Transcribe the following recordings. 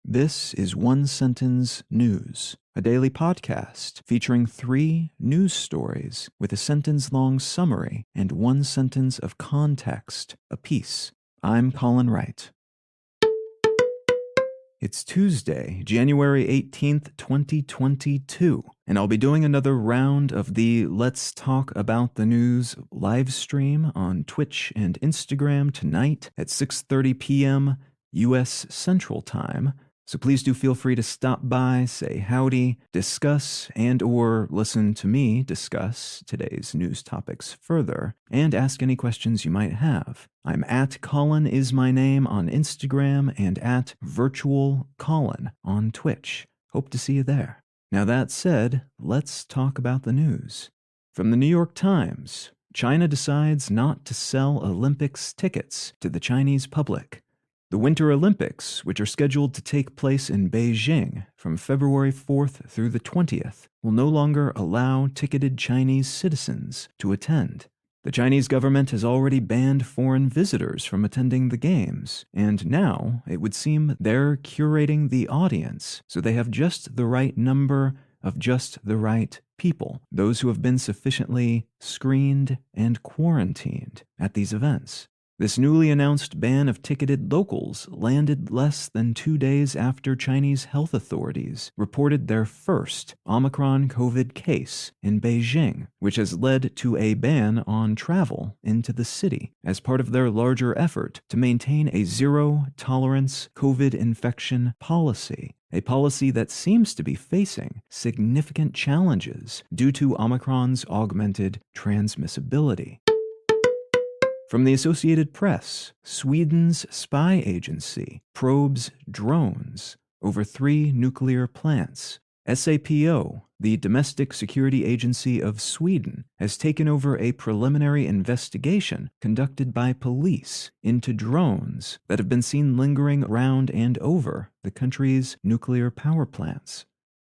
This is One Sentence News, a daily podcast featuring 3 news stories with a sentence-long summary and 1 sentence of context apiece. I'm Colin Wright. It's Tuesday, January 18th, 2022, and I'll be doing another round of the Let's Talk About the News live stream on Twitch and Instagram tonight at 6:30 p.m. U.S. Central Time. So please do feel free to stop by, say howdy, discuss and or listen to me discuss today's news topics further, and ask any questions you might have. I'm at Colin is my name on Instagram and at Virtual Colin on Twitch. Hope to see you there. Now that said, let's talk about the news. From the New York Times, China decides not to sell Olympics tickets to the Chinese public. The Winter Olympics, which are scheduled to take place in Beijing from February 4th through the 20th, will no longer allow ticketed Chinese citizens to attend. The Chinese government has already banned foreign visitors from attending the games, and now it would seem they're curating the audience so they have just the right number of just the right people, those who have been sufficiently screened and quarantined at these events. This newly announced ban of ticketed locals landed less than 2 days after Chinese health authorities reported their first Omicron COVID case in Beijing, which has led to a ban on travel into the city as part of their larger effort to maintain a zero-tolerance COVID infection policy, a policy that seems to be facing significant challenges due to Omicron's augmented transmissibility. From the Associated Press, Sweden's spy agency probes drones over 3 nuclear plants. SAPO, the domestic security agency of Sweden, has taken over a preliminary investigation conducted by police into drones that have been seen lingering around and over the country's nuclear power plants.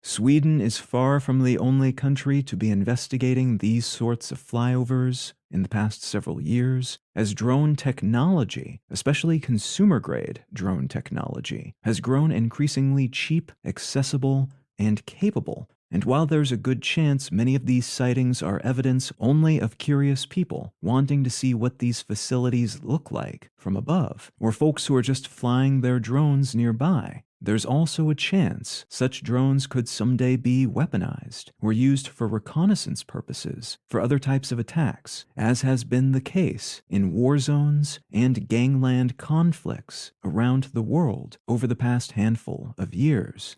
Sweden is far from the only country to be investigating these sorts of flyovers in the past several years, as drone technology, especially consumer-grade drone technology, has grown increasingly cheap, accessible, and capable. And while there's a good chance many of these sightings are evidence only of curious people wanting to see what these facilities look like from above, or folks who are just flying their drones nearby, there's also a chance such drones could someday be weaponized or used for reconnaissance purposes for other types of attacks, as has been the case in war zones and gangland conflicts around the world over the past handful of years.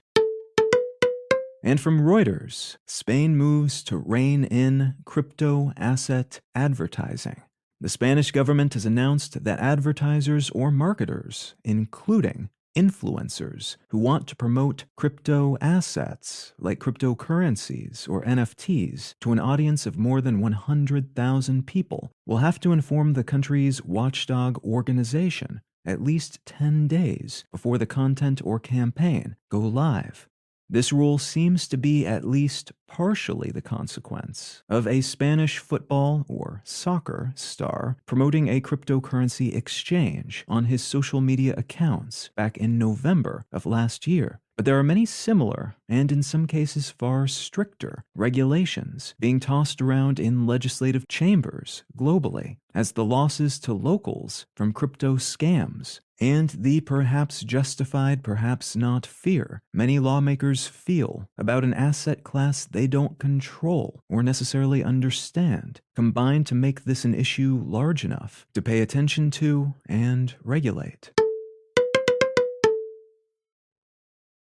And from Reuters, Spain moves to rein in crypto asset advertising. The Spanish government has announced that advertisers or marketers, including influencers who want to promote crypto assets like cryptocurrencies or NFTs to an audience of more than 100,000 people, will have to inform the country's watchdog organization at least 10 days before the content or campaign go live. This rule seems to be at least partially the consequence of a Spanish football or soccer star promoting a cryptocurrency exchange on his social media accounts back in November of last year. But there are many similar, and in some cases far stricter, regulations being tossed around in legislative chambers globally, as the losses to locals from crypto scams and the perhaps justified, perhaps not fear many lawmakers feel about an asset class they don't control or necessarily understand, combine to make this an issue large enough to pay attention to and regulate.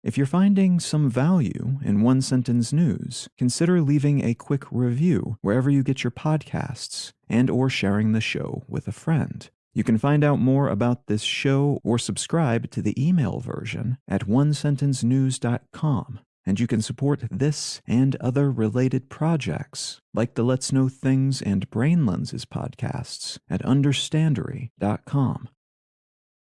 If you're finding some value in One Sentence News, consider leaving a quick review wherever you get your podcasts and or sharing the show with a friend. You can find out more about this show or subscribe to the email version at onesentencenews.com, and you can support this and other related projects like the Let's Know Things and Brain Lenses podcasts at understandery.com.